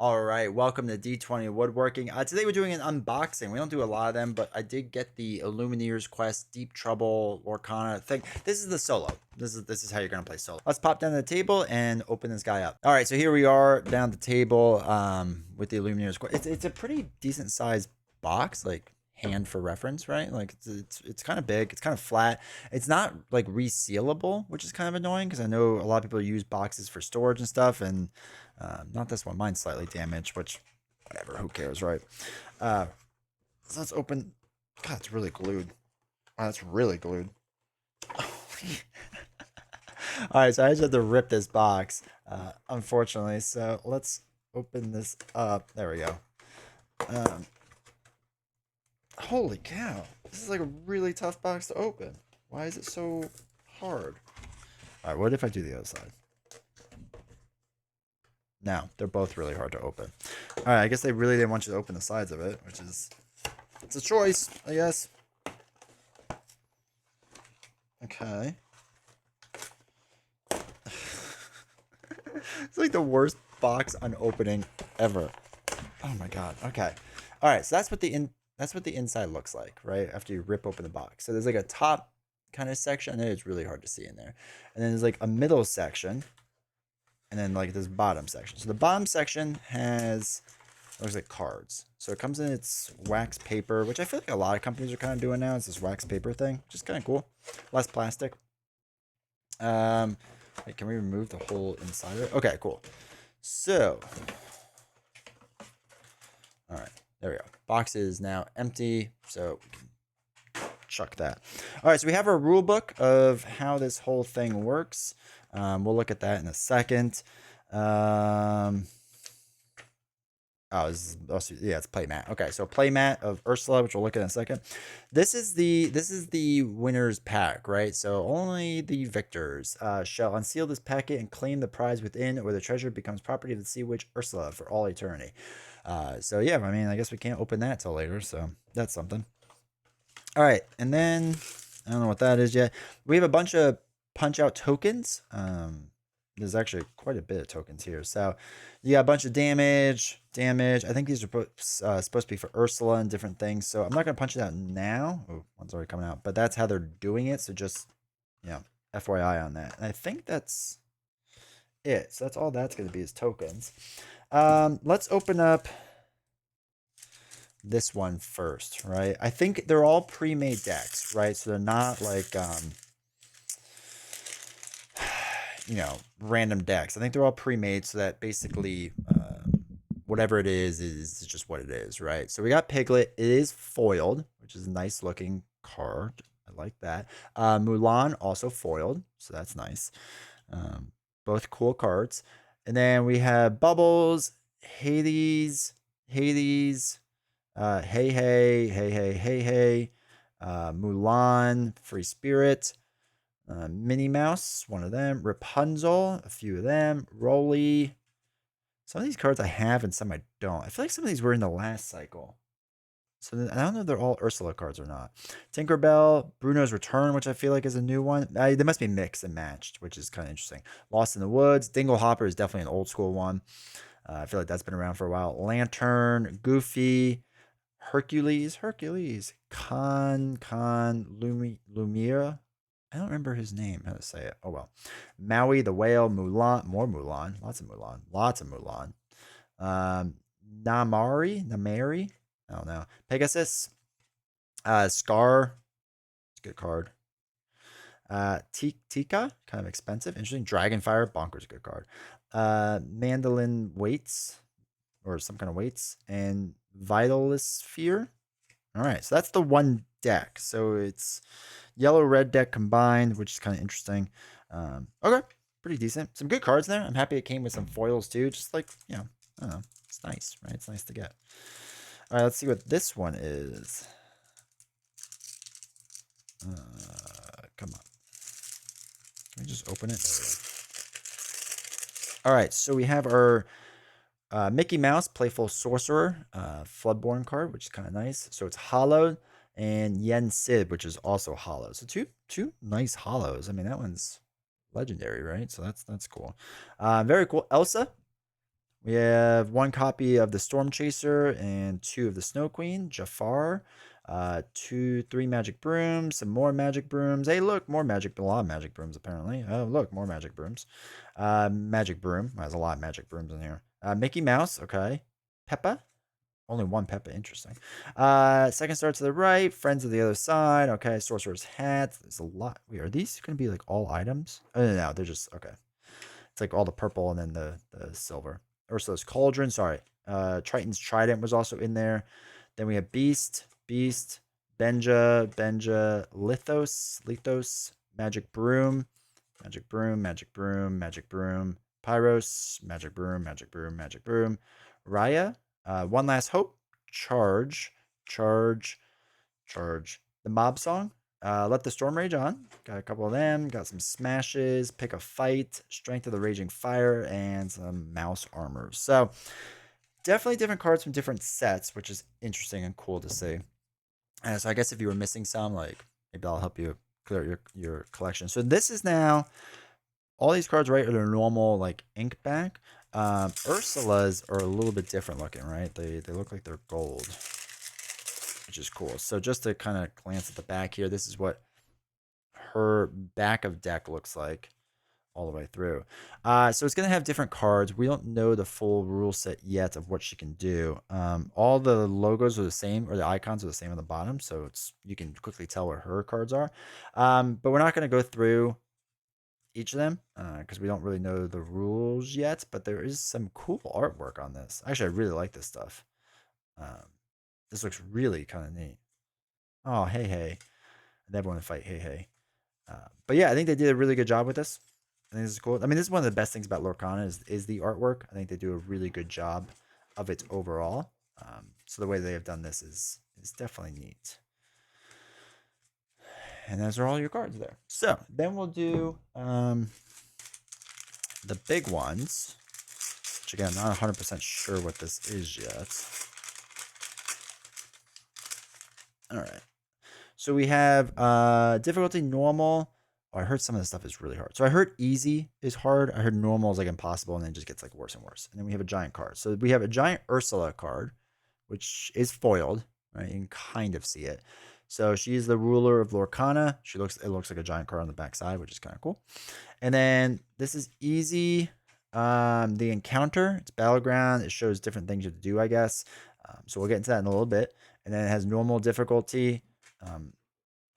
All right, welcome to D20 Woodworking. Today we're doing an unboxing. We don't do a lot of them, but I did get the Illumineer's Quest Deep Trouble Lorcana thing. This is the solo. This is how you're gonna play solo. Let's pop down to the table and open this guy up. All right, so here we are down the table with the Illumineer's Quest. It's a pretty decent sized box, like hand for reference, right? Like it's kind of big. It's kind of flat. It's not like resealable, which is kind of annoying because I know a lot of people use boxes for storage and stuff, and not this one. Mine's slightly damaged, which, whatever, who cares, right? So let's open. God, it's really glued. Oh, that's really glued. All right, so I just had to rip this box, unfortunately. So let's open this up. There we go. Um, Holy cow. This is like a really tough box to open. Why is it so hard? All right, what if I do the other side? No, they're both really hard to open. All right, I guess they really didn't want you to open the sides of it, which is, it's a choice, I guess. Okay. It's like the worst box unopening ever. Oh my god. Okay. All right, so that's what the inside looks like, right? After you rip open the box. So there's like a top kind of section, and it's really hard to see in there. And then there's like a middle section, and then like this bottom section. So the bottom section has, looks like cards. So it comes in its wax paper, which I feel like a lot of companies are kind of doing now. It's this wax paper thing, which is kind of cool. Less plastic. Wait, can we remove the whole inside of it? Okay, cool. So, all right, there we go. Box is now empty, so we can chuck that. All right, so we have our rule book of how this whole thing works. We'll look at that in a second. Oh, it's playmat. Okay, so playmat of Ursula, which we'll look at in a second. This is the winner's pack, right? So only the victors shall unseal this packet and claim the prize within, or the treasure becomes property of the Sea Witch Ursula for all eternity. So yeah, I mean, I guess we can't open that till later, so that's something. All right, and then I don't know what that is yet. We have a bunch of punch out tokens. There's actually quite a bit of tokens here. So you got a bunch of damage. I think these are supposed to be for Ursula and different things. So I'm not going to punch it out now. Oh, one's already coming out. But that's how they're doing it. So just, you know, FYI on that. And I think that's it. So that's all that's going to be is tokens. Let's open up this one first, right? I think they're all pre-made decks, right? So they're not like you know, random decks. I think they're all pre-made so that basically whatever it is just what it is, right? So we got Piglet. It is foiled, which is a nice looking card. I like that. Mulan also foiled, so that's nice. Both cool cards. And then we have Bubbles, Hades, hey, Mulan, Free Spirit, Minnie Mouse, one of them, Rapunzel, a few of them, Rolly. Some of these cards I have and some I don't. I feel like some of these were in the last cycle. So I don't know if they're all Ursula cards or not. Tinkerbell, Bruno's Return, which I feel like is a new one. They must be mixed and matched, which is kind of interesting. Lost in the Woods, Dingle Hopper is definitely an old school one. I feel like that's been around for a while. Lantern, Goofy, Hercules, Lumiere. I don't remember his name, how to say it. Oh well. Maui the Whale, Mulan, more Mulan, lots of Mulan. Namari, I don't know. Pegasus, Scar, it's a good card. Tika, kind of expensive, interesting. Dragonfire, bonkers, good card. Mandolin Weights, or some kind of weights, and Vitalosphere. All right, so that's the one deck. So it's yellow red deck combined, which is kind of interesting. Okay, pretty decent. Some good cards there. I'm happy it came with some foils too. Just like, you know, I don't know. It's nice, right? It's nice to get. All right, let's see what this one is. Come on. Can we just open it? All right, so we have our Mickey Mouse, Playful Sorcerer, Floodborn card, which is kind of nice. So it's hollowed, and Yen Sid, which is also hollow. So two nice hollows. I mean, that one's legendary, right? So that's cool. Very cool. Elsa, We have one copy of the Storm Chaser and two of the Snow Queen, Jafar. Three magic brooms, some more magic brooms. Hey, look, more magic, a lot of magic brooms apparently. Oh, look, more magic brooms. Magic broom. There's a lot of magic brooms in here. Mickey Mouse, okay. Peppa. Only one Peppa, interesting. Second star to the right, friends of the other side. Okay, sorcerer's hat. There's a lot. Wait, are these gonna be like all items? Oh no, they're just okay. It's like all the purple and then the silver. Ursula's Cauldron, sorry. Triton's Trident was also in there. Then we have Beast, Benja, Lithos, Magic Broom, Magic Broom, Pyros, Magic Broom, Raya, One Last Hope, Charge, the Mob Song, Let the Storm Rage On. Got a couple of them. Got some smashes. Pick a Fight. Strength of the Raging Fire. And some Mouse Armors. So definitely different cards from different sets, which is interesting and cool to see. So I guess if you were missing some, like maybe I'll help you clear your collection. So this is now all these cards, right, are their normal like ink back. Ursula's are a little bit different looking, right? They look like they're gold, which is cool. So just to kind of glance at the back here, this is what her back of deck looks like all the way through. So it's going to have different cards. We don't know the full rule set yet of what she can do. All the logos are the same, or the icons are the same on the bottom, so it's you can quickly tell what her cards are. But we're not going to go through each of them because we don't really know the rules yet, but there is some cool artwork on this. Actually, I really like this stuff. This looks really kind of neat. Oh, hey. I never want to fight, hey. But yeah, I think they did a really good job with this. I think this is cool. I mean, this is one of the best things about Lorcana is the artwork. I think they do a really good job of it overall. So the way they have done this is definitely neat. And those are all your cards there. So then we'll do the big ones, which again, I'm not 100% sure what this is yet. All right. So we have difficulty normal. Oh, I heard some of this stuff is really hard. So I heard easy is hard. I heard normal is like impossible, and then it just gets like worse and worse. And then we have a giant card. So we have a giant Ursula card, which is foiled, right? You can kind of see it. So she is the ruler of Lorcana. It looks like a giant card on the backside, which is kind of cool. And then this is easy. The encounter, it's battleground. It shows different things you have to do, I guess. So we'll get into that in a little bit. And then it has normal difficulty,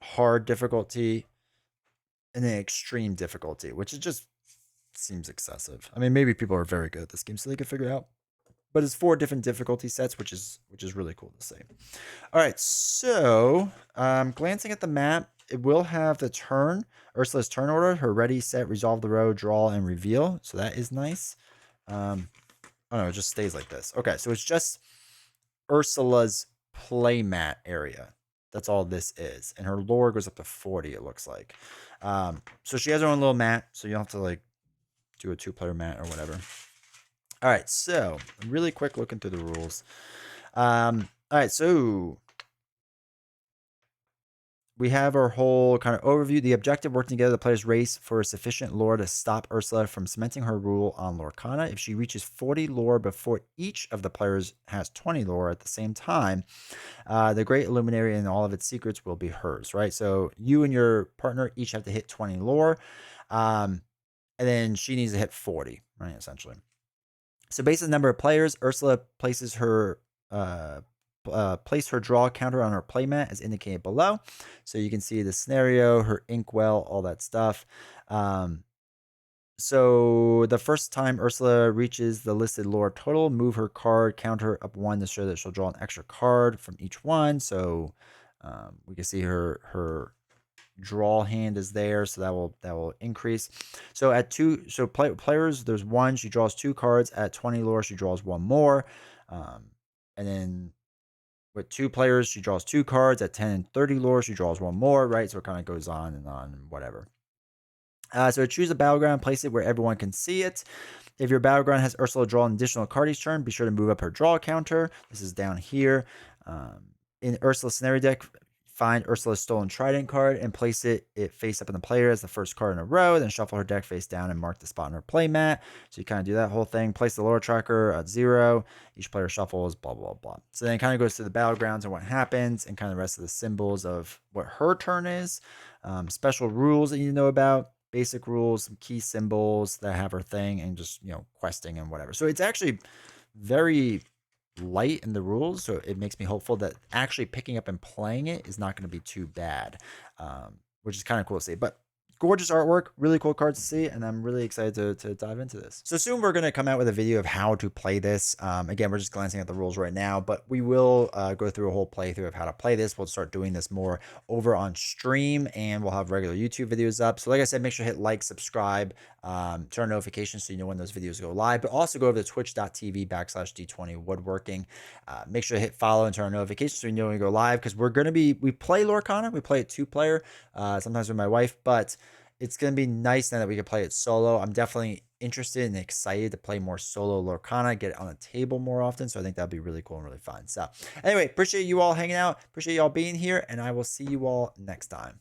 hard difficulty, and then extreme difficulty, which is just seems excessive. I mean, maybe people are very good at this game, so they could figure it out. But it's 4 different difficulty sets, which is really cool to see. All right, so glancing at the map, it will have the Ursula's turn order, her ready, set, resolve the row, draw, and reveal. So that is nice. Oh no, it just stays like this. Okay, so it's just Ursula's playmat area. That's all this is. And her lore goes up to 40, it looks like. So she has her own little mat, so you don't have to like do a 2-player mat or whatever. All right, so really quick looking through the rules. All right, so we have our whole kind of overview. The objective: working together, the players race for sufficient lore to stop Ursula from cementing her rule on Lorcana. If she reaches 40 lore before each of the players has 20 lore at the same time, the Great Illumineer and all of its secrets will be hers, right? So you and your partner each have to hit 20 lore, and then she needs to hit 40, right, essentially. So based on the number of players, Ursula places her place her draw counter on her playmat as indicated below. So you can see the scenario, her inkwell, all that stuff. So the first time Ursula reaches the listed lore total, move her card counter up 1 to show that she'll draw an extra card from each one. So we can see her draw hand is there, so that will increase. So at 2, so players, there's 1, she draws 2 cards. At 20 lore, she draws 1 more. And then with 2 players, she draws 2 cards. At 10 and 30 lore, she draws 1 more, right? So it kind of goes on and whatever. So choose a battleground, place it where everyone can see it. If your battleground has Ursula draw an additional card each turn, be sure to move up her draw counter. This is down here. In Ursula's scenario deck, find Ursula's stolen trident card and place it face up in the player as the first card in a row. Then shuffle her deck face down and mark the spot on her playmat. So you kind of do that whole thing. Place the lore tracker at 0. Each player shuffles, blah, blah, blah. So then it kind of goes through the battlegrounds and what happens and kind of the rest of the symbols of what her turn is. Special rules that you know about. Basic rules, some key symbols that have her thing, and just, questing and whatever. So it's actually very light in the rules, so it makes me hopeful that actually picking up and playing it is not going to be too bad, which is kind of cool to see. But gorgeous artwork, really cool cards to see, and I'm really excited to dive into this. So soon we're going to come out with a video of how to play this. Again, we're just glancing at the rules right now, but we will go through a whole playthrough of how to play this. We'll start doing this more over on stream, and we'll have regular YouTube videos up. So like I said, make sure to hit like, subscribe, turn notifications so you know when those videos go live, but also go over to twitch.tv/D20 woodworking. Make sure to hit follow and turn on notifications so you know when we go live, because we play Lorcana, we play it 2-player, sometimes with my wife, but it's going to be nice now that we can play it solo. I'm definitely interested and excited to play more solo Lorcana, get it on the table more often. So I think that'd be really cool and really fun. So anyway, appreciate you all hanging out. Appreciate you all being here, and I will see you all next time.